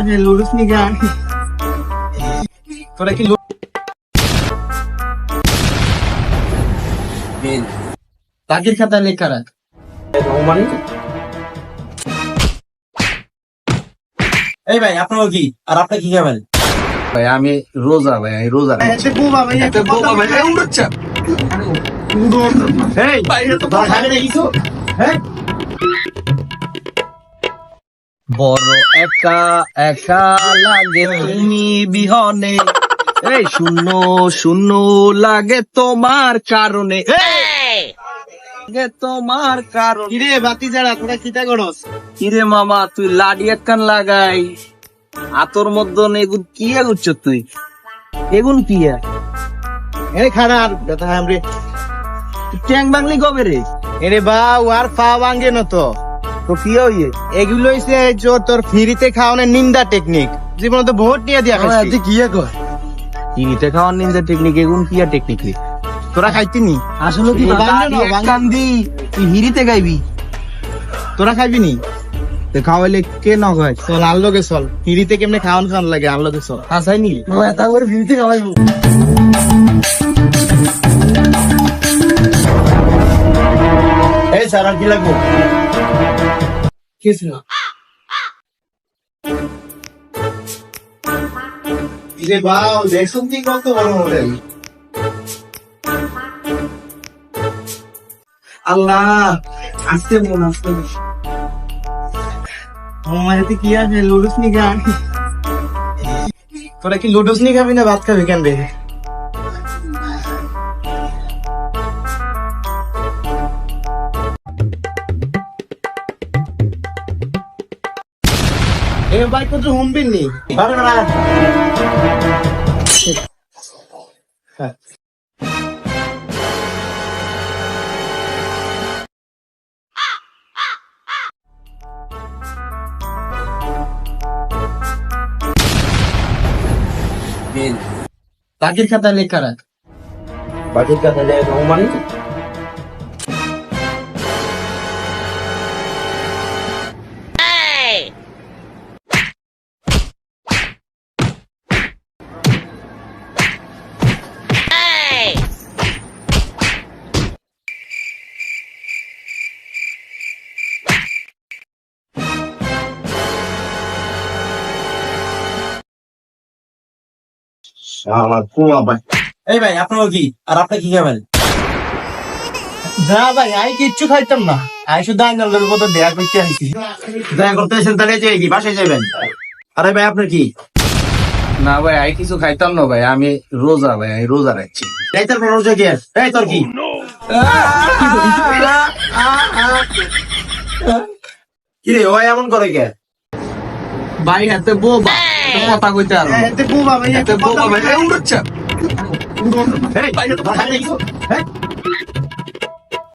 আছে লুডুস নিগা তোরা কি তাগির খাতা লেখা রাখ এই ভাই আপনার কি আর আপনি কি খাবেন? ভাই আমি রোজা ভাই, আমি রোজা রাখছি। বড় একা একা লাগে তুমি বিহনে, এই শূন্য শূন্য লাগে তোমার কারণে, লাগে তোমার কারণে। কিরে বাতি যারা তোরা কিটা করস? কিরে মামা তুই লাডি একখান লাগাই আতর মধ্যে এগুন কি আগুচ্ছ তুই? এগুন কি এই খারাপ কথা আমরে ট্যাং বাংলি কবে রে? এরে বাউ আর পা ভাঙ্গে না তো তো কি হইয়ে এগুলো হইছে যে তোর ফ্রিতে খাওয়ানোর নিন্দা টেকনিক জীবনে তো বহুত নিয়ে দিয়া খাইছি কি কয় কিনিতে খাওয়ার নিন্দা টেকনিক, এগুন কি টেকনিক রে? তোরা খাইতিনি আসলে কি কান্দি তুই হিরিতে গাইবি? তোরা খাইবি নি খাওয়াইলে কে ন হয়? চল আনলোকে চল ফ্রিতে কেমনে খাওয়ান খাওয়ান লাগে আনলোকে চল হাসাই নি এটা করে হিরিতে খাওয়াইবো। এই স্যার আর কি লাগবো? কিছু না ইরে বাউ দেখুন কি কত বড় মডেল আল্লাহ আসতে মন আসতে আমার হাতে কি আছে লুডুস নি গা তোরা কি লুডুস নি খাবি না ভাত খাবি কেন রে? এ বাইক কত হুমবিন নি পারবে না তাগির খাতা লেখা রাখ বাকির কথা মানে আমার কুয়া ভাই এই ভাই আপনার কি আর আপনি কি খাবেন? না ভাই আমি কিচ্ছু খাইতাম না আমি শুধু আইনালের মতো দেয়া করতে আসছি দেখা করতে এসেছেন তাহলে যে কি বাসায় যাবেন? আরে ভাই আপনার কি? না ভাই আমি কিছু খাইতাম না ভাই, আমি রোজা ভাই, আমি রোজা রাখছি। এই তোর রোজা কি এই তোর কি কি রে ও এমন করে কে ভাই হাতে বউ কথা কইতে আর এতে বুবা ভাই এতে বউ ভাই উড়ছে। এই ভাই তো কথা দেখিস